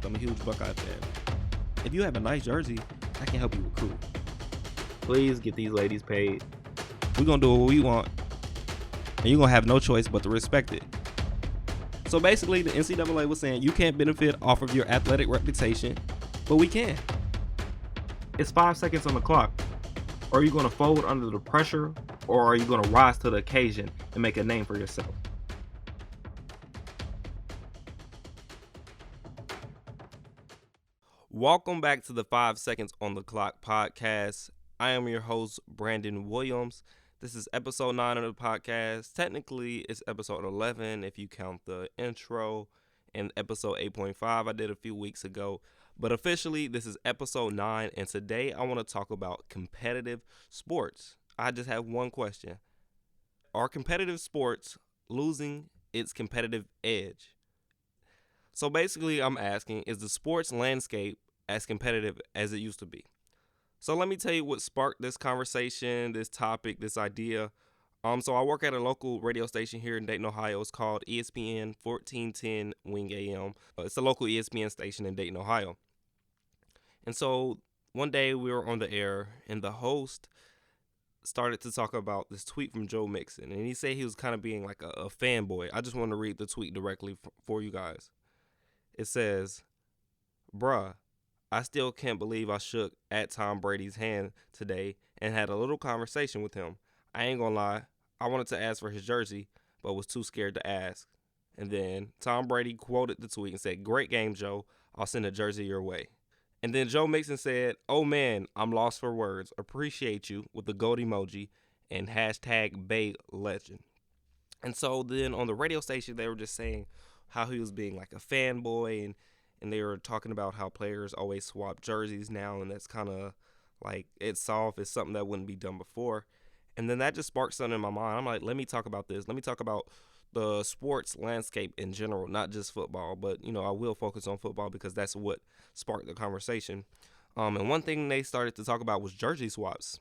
I'm a huge Buckeye fan. If you have a nice jersey, I can help you recruit. Please get these ladies paid. We're going to do what we want, and you're going to have no choice but to respect it. So basically, the NCAA was saying you can't benefit off of your athletic reputation, but we can. It's 5 seconds on the clock. Are you going to fold under the pressure, or are you going to rise to the occasion and make a name for yourself? Welcome back to the 5 Seconds on the Clock podcast. I am your host, Brandon Williams. This is episode 9 of the podcast. Technically, it's episode 11 if you count the intro and episode 8.5 I did a few weeks ago. But officially, this is episode 9, and today I want to talk about competitive sports. I just have one question. Are competitive sports losing its competitive edge? So basically, I'm asking, is the sports landscape as competitive as it used to be? So let me tell you what sparked this conversation, this topic, this idea. So I work at a local radio station here in Dayton, Ohio. It's called ESPN 1410 Wing AM. It's a local ESPN station in Dayton, Ohio. And so one day we were on the air, and the host started to talk about this tweet from Joe Mixon. And he said he was kind of being like a fanboy. I just want to read the tweet directly for you guys. It says, "Bruh, I still can't believe I shook at Tom Brady's hand today and had a little conversation with him. I ain't gonna lie, I wanted to ask for his jersey, but was too scared to ask." And then Tom Brady quoted the tweet and said, "Great game, Joe. I'll send a jersey your way." And then Joe Mixon said, "Oh man, I'm lost for words. Appreciate you," with the goat emoji and hashtag Bay Legend. And so then on the radio station, they were just saying how he was being like a fanboy, and they were talking about how players always swap jerseys now, and that's kind of like it's soft. It's something that wouldn't be done before. And then that just sparked something in my mind. I'm like, let me talk about this. Let me talk about the sports landscape in general, not just football. But, I will focus on football because that's what sparked the conversation. And one thing they started to talk about was jersey swaps.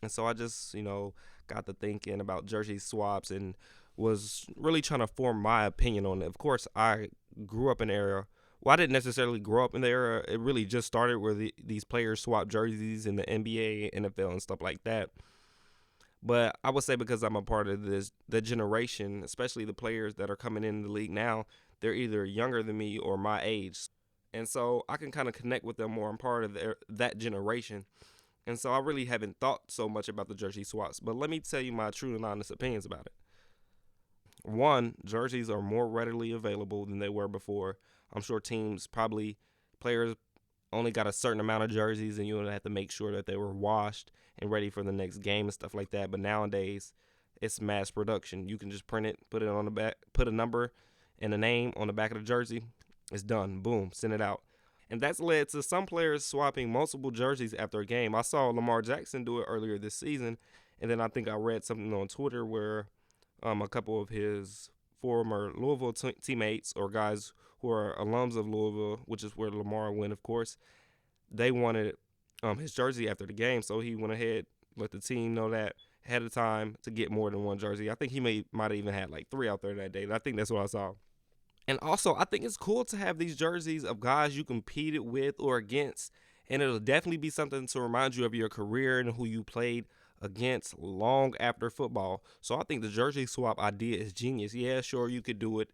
And so I just, got to thinking about jersey swaps and was really trying to form my opinion on it. Of course, I grew up in an era. Well, I didn't necessarily grow up in the era. It really just started where these players swap jerseys in the NBA, NFL, and stuff like that. But I would say because I'm a part of the generation, especially the players that are coming in the league now, they're either younger than me or my age. And so I can kind of connect with them more. I'm part of that generation. And so I really haven't thought so much about the jersey swaps. But let me tell you my true and honest opinions about it. One, jerseys are more readily available than they were before. I'm sure players only got a certain amount of jerseys, and you would have to make sure that they were washed and ready for the next game and stuff like that. But nowadays, it's mass production. You can just print it, put it on the back, put a number and a name on the back of the jersey. It's done. Boom, send it out. And that's led to some players swapping multiple jerseys after a game. I saw Lamar Jackson do it earlier this season, and then I think I read something on Twitter where a couple of his former Louisville teammates or guys who are alums of Louisville, which is where Lamar went, of course, they wanted his jersey after the game, so he went ahead, let the team know that ahead of time to get more than one jersey. I think he might have even had like 3 out there that day. I think that's what I saw. And also, I think it's cool to have these jerseys of guys you competed with or against, and it'll definitely be something to remind you of your career and who you played against long after football. So I think the jersey swap idea is genius. Yeah, sure, you could do it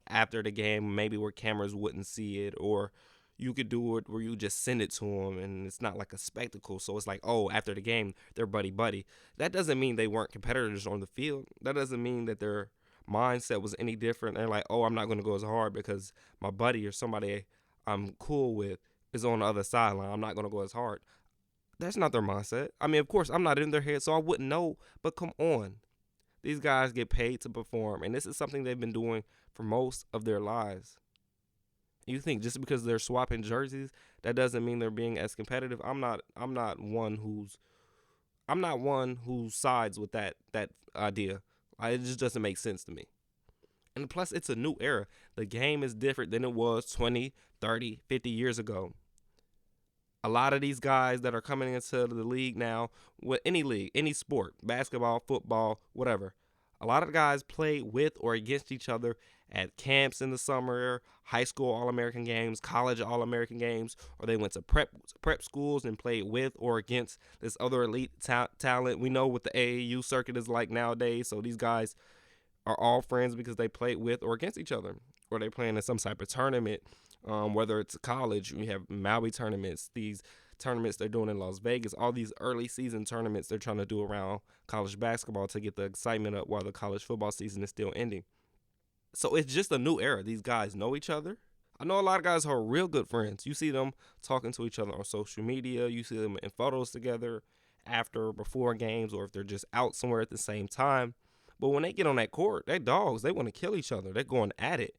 after the game, maybe where cameras wouldn't see it, or you could do it where you just send it to them and it's not like a spectacle. So it's like, oh, after the game, they're buddy-buddy. That doesn't mean they weren't competitors on the field. That doesn't mean that their mindset was any different. They're like, oh, I'm not going to go as hard because my buddy or somebody I'm cool with is on the other sideline. I'm not going to go as hard. That's not their mindset. I mean, of course, I'm not in their head, so I wouldn't know. But come on. These guys get paid to perform, and this is something they've been doing for most of their lives. You think just because they're swapping jerseys, that doesn't mean they're being as competitive? I'm not one who sides with that idea. It just doesn't make sense to me. And plus, it's a new era. The game is different than it was 20, 30, 50 years ago. A lot of these guys that are coming into the league now, with any league, any sport, basketball, football, whatever, a lot of guys play with or against each other at camps in the summer, high school All-American games, college All-American games, or they went to prep schools and played with or against this other elite talent. We know what the AAU circuit is like nowadays, so these guys are all friends because they played with or against each other, or they playing in some type of tournament. Whether it's college, we have Maui tournaments, these tournaments they're doing in Las Vegas, all these early season tournaments they're trying to do around college basketball to get the excitement up while the college football season is still ending. So it's just a new era. These guys know each other. I know a lot of guys who are real good friends. You see them talking to each other on social media. You see them in photos together after, before games, or if they're just out somewhere at the same time. But when they get on that court, they're dogs. They want to kill each other. They're going at it.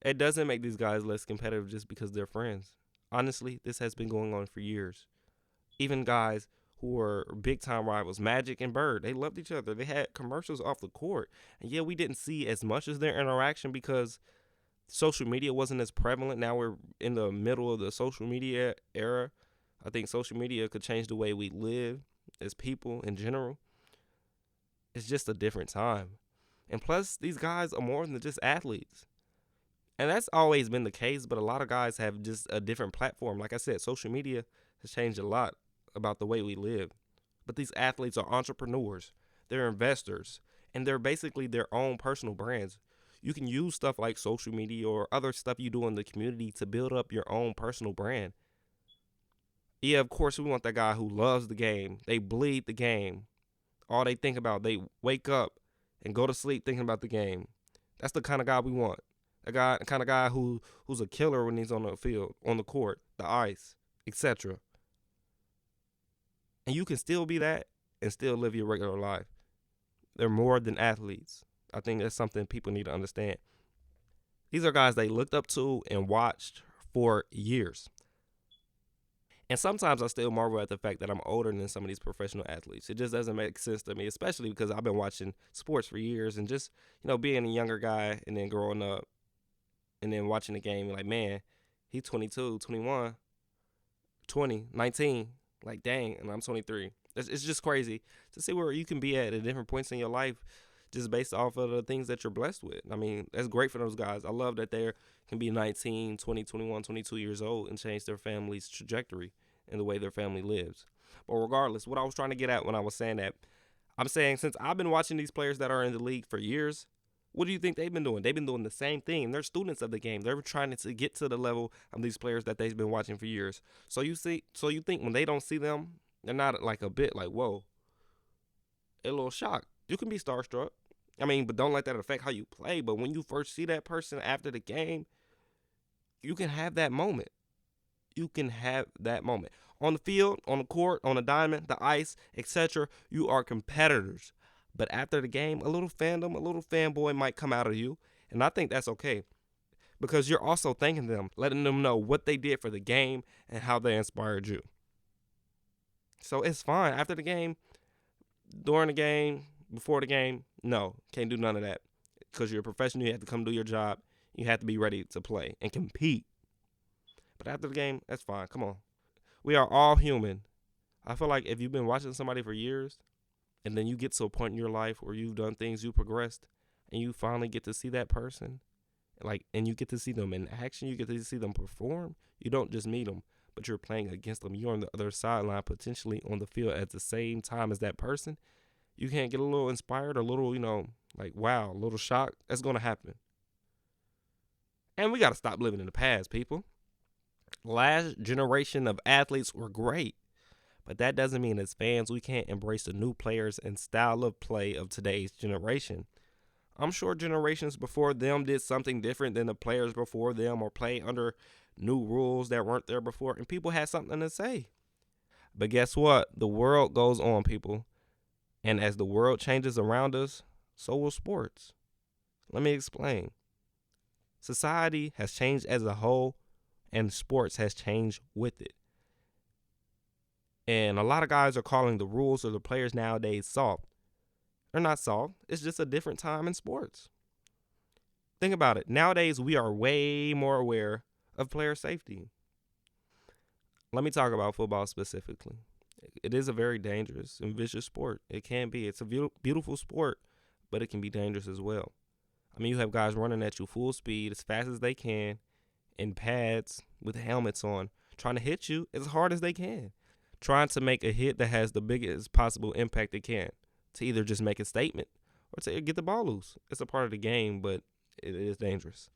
It doesn't make these guys less competitive just because they're friends. Honestly, this has been going on for years. Even guys who were big-time rivals, Magic and Bird, they loved each other. They had commercials off the court. And yeah, we didn't see as much as their interaction because social media wasn't as prevalent. Now we're in the middle of the social media era. I think social media could change the way we live as people in general. It's just a different time. And plus, these guys are more than just athletes. And that's always been the case, but a lot of guys have just a different platform. Like I said, social media has changed a lot about the way we live. But these athletes are entrepreneurs, they're investors, and they're basically their own personal brands. You can use stuff like social media or other stuff you do in the community to build up your own personal brand. Yeah, of course, we want that guy who loves the game. They bleed the game. All they think about, they wake up and go to sleep thinking about the game. That's the kind of guy we want. The kind of guy who's a killer when he's on the field, on the court, the ice, etc. And you can still be that and still live your regular life. They're more than athletes. I think that's something people need to understand. These are guys they looked up to and watched for years. And sometimes I still marvel at the fact that I'm older than some of these professional athletes. It just doesn't make sense to me, especially because I've been watching sports for years and just, being a younger guy and then growing up and then watching the game, like, man, he's 22, 21, 20, 19. Like, dang, and I'm 23. It's just crazy to see where you can be at different points in your life just based off of the things that you're blessed with. I mean, that's great for those guys. I love that they can be 19, 20, 21, 22 years old and change their family's trajectory and the way their family lives. But regardless, what I was trying to get at when I was saying that, I'm saying since I've been watching these players that are in the league for years, what do you think they've been doing? They've been doing the same thing. They're students of the game. They're trying to get to the level of these players that they've been watching for years. So you think when they don't see them, they're not like a bit like, whoa, a little shocked. You can be starstruck. I mean, but don't let that affect how you play. But when you first see that person after the game, you can have that moment. You can have that moment. On the field, on the court, on the diamond, the ice, etc., you are competitors. But after the game, a little fandom, a little fanboy might come out of you. And I think that's okay. Because you're also thanking them, letting them know what they did for the game and how they inspired you. So it's fine. After the game, during the game, before the game, no, can't do none of that. Because you're a professional, you have to come do your job. You have to be ready to play and compete. But after the game, that's fine. Come on. We are all human. I feel like if you've been watching somebody for years, and then you get to a point in your life where you've done things, you progressed, and you finally get to see that person, and you get to see them in action, you get to see them perform. You don't just meet them, but you're playing against them. You're on the other sideline, potentially on the field at the same time as that person. You can't get a little inspired, a little, wow, a little shocked. That's going to happen. And we got to stop living in the past, people. Last generation of athletes were great. But that doesn't mean as fans we can't embrace the new players and style of play of today's generation. I'm sure generations before them did something different than the players before them or play under new rules that weren't there before, and people had something to say. But guess what? The world goes on, people. And as the world changes around us, so will sports. Let me explain. Society has changed as a whole, and sports has changed with it. And a lot of guys are calling the rules of the players nowadays soft. They're not soft. It's just a different time in sports. Think about it. Nowadays, we are way more aware of player safety. Let me talk about football specifically. It is a very dangerous and vicious sport. It can be. It's a beautiful sport, but it can be dangerous as well. I mean, you have guys running at you full speed as fast as they can in pads with helmets on, trying to hit you as hard as they can, trying to make a hit that has the biggest possible impact it can, to either just make a statement or to get the ball loose. It's a part of the game, but it is dangerous.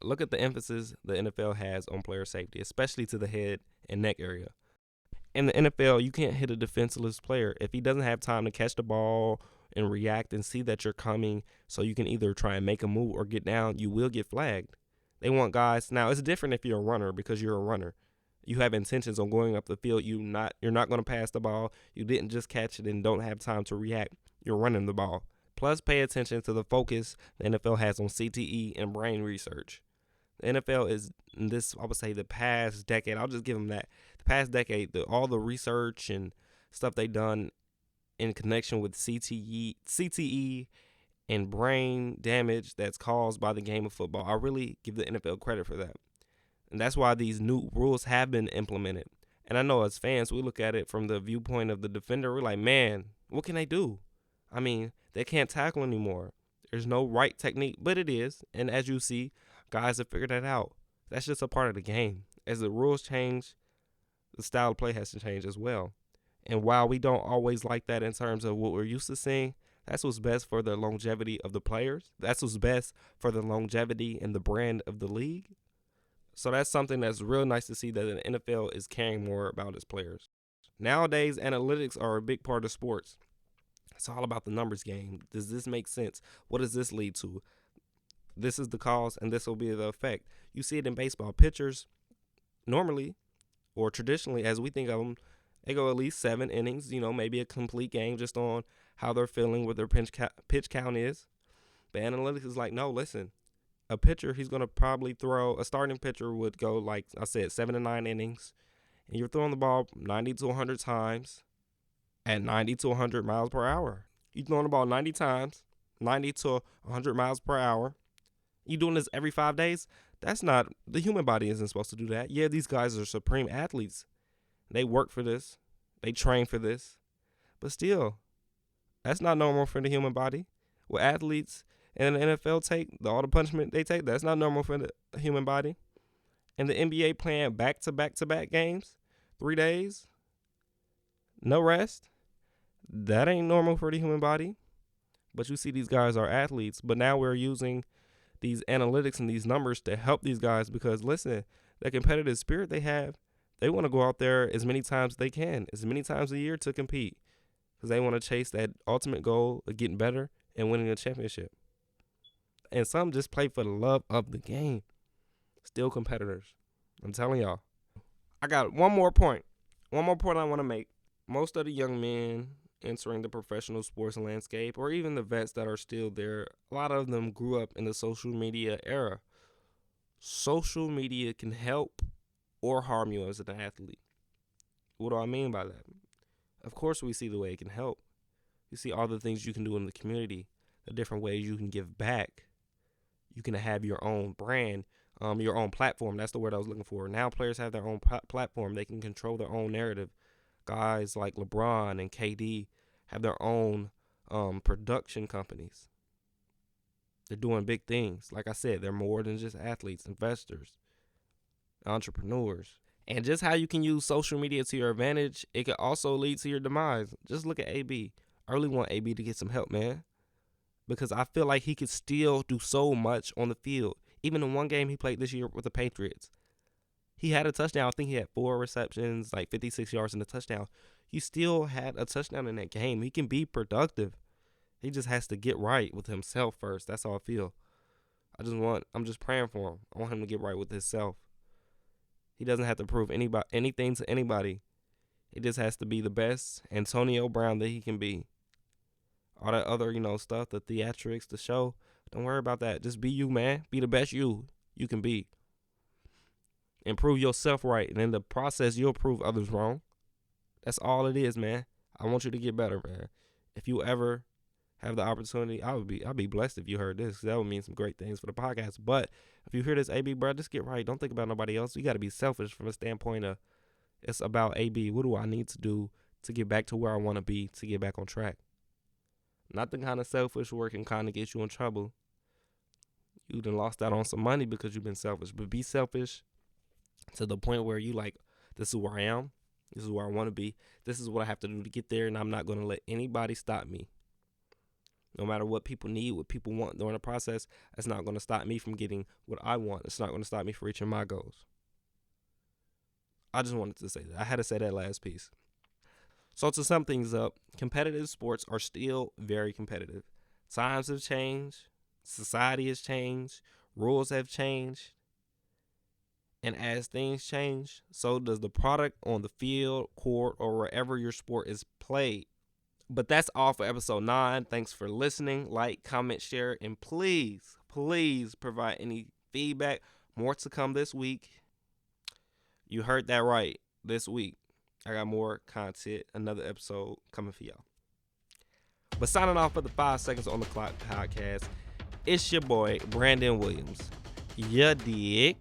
Look at the emphasis the NFL has on player safety, especially to the head and neck area. In the NFL, you can't hit a defenseless player if he doesn't have time to catch the ball and react and see that you're coming, so you can either try and make a move or get down. You will get flagged. They want guys. Now, it's different if you're a runner, because you're a runner. You have intentions on going up the field. You're not going to pass the ball. You didn't just catch it and don't have time to react. You're running the ball. Plus, pay attention to the focus the NFL has on CTE and brain research. The NFL is, in this, I would say, the past decade. I'll just give them that. The past decade, all the research and stuff they've done in connection with CTE and brain damage that's caused by the game of football. I really give the NFL credit for that. And that's why these new rules have been implemented. And I know as fans, we look at it from the viewpoint of the defender. We're like, man, what can they do? I mean, they can't tackle anymore. There's no right technique, but it is. And as you see, guys have figured that out. That's just a part of the game. As the rules change, the style of play has to change as well. And while we don't always like that in terms of what we're used to seeing, that's what's best for the longevity of the players. That's what's best for the longevity and the brand of the league. So that's something that's real nice to see, that the NFL is caring more about its players. Nowadays, analytics are a big part of sports. It's all about the numbers game. Does this make sense? What does this lead to? This is the cause, and this will be the effect. You see it in baseball. Pitchers, normally, or traditionally, as we think of them, they go at least 7 innings, maybe a complete game just on how they're feeling, what their pitch count is. But analytics is like, no, listen. A pitcher, he's going to probably throw, a starting pitcher would go, like I said, 7 to 9 innings. And you're throwing the ball 90 to 100 times at 90 to 100 miles per hour. You're throwing the ball 90 times, 90 to 100 miles per hour. You doing this every 5 days? That's not, the human body isn't supposed to do that. Yeah, these guys are supreme athletes. They work for this. They train for this. But still, that's not normal for the human body. What athletes in the NFL take, all the punishment they take, that's not normal for the human body. And the NBA playing back-to-back games, 3 days, no rest, that ain't normal for the human body. But you see these guys are athletes. But now we're using these analytics and these numbers to help these guys, because, listen, the competitive spirit they have, they want to go out there as many times as they can, as many times a year to compete, because they want to chase that ultimate goal of getting better and winning a championship. And some just play for the love of the game. Still competitors. I'm telling y'all. I got one more point. One more point I want to make. Most of the young men entering the professional sports landscape, or even the vets that are still there, a lot of them grew up in the social media era. Social media can help or harm you as an athlete. What do I mean by that? Of course, we see the way it can help. You see all the things you can do in the community, the different ways you can give back. You can have your own brand, your own platform. That's the word I was looking for. Now players have their own platform. They can control their own narrative. Guys like LeBron and KD have their own production companies. They're doing big things. Like I said, they're more than just athletes, investors, entrepreneurs. And just how you can use social media to your advantage, it could also lead to your demise. Just look at AB. I really want AB to get some help, man, because I feel like he could still do so much on the field. Even in one game he played this year with the Patriots, he had a touchdown. I think he had 4 receptions, like 56 yards in the touchdown. He still had a touchdown in that game. He can be productive. He just has to get right with himself first. That's how I feel. I'm just praying for him. I want him to get right with himself. He doesn't have to prove anything to anybody. He just has to be the best Antonio Brown that he can be. All that other, stuff, the theatrics, the show, don't worry about that. Just be you, man. Be the best you can be. And prove yourself right. And in the process, you'll prove others wrong. That's all it is, man. I want you to get better, man. If you ever have the opportunity, I'll be blessed if you heard this, because that would mean some great things for the podcast. But if you hear this, AB, bro, just get right. Don't think about nobody else. You got to be selfish from a standpoint of, it's about AB. What do I need to do to get back to where I want to be, to get back on track? Not the kind of selfish work can kind of get you in trouble. You done lost out on some money because you've been selfish. But be selfish to the point where you like, this is where I am. This is where I want to be. This is what I have to do to get there, and I'm not going to let anybody stop me. No matter what people need, what people want during the process, that's not going to stop me from getting what I want. It's not going to stop me from reaching my goals. I just wanted to say that. I had to say that last piece. So to sum things up, competitive sports are still very competitive. Times have changed. Society has changed. Rules have changed. And as things change, so does the product on the field, court, or wherever your sport is played. But that's all for episode 9. Thanks for listening. Like, comment, share, and please provide any feedback. More to come this week. You heard that right. This week, I got more content, another episode coming for y'all. But signing off for the 5 Seconds on the Clock podcast, it's your boy, Brandon Williams. Ya dig?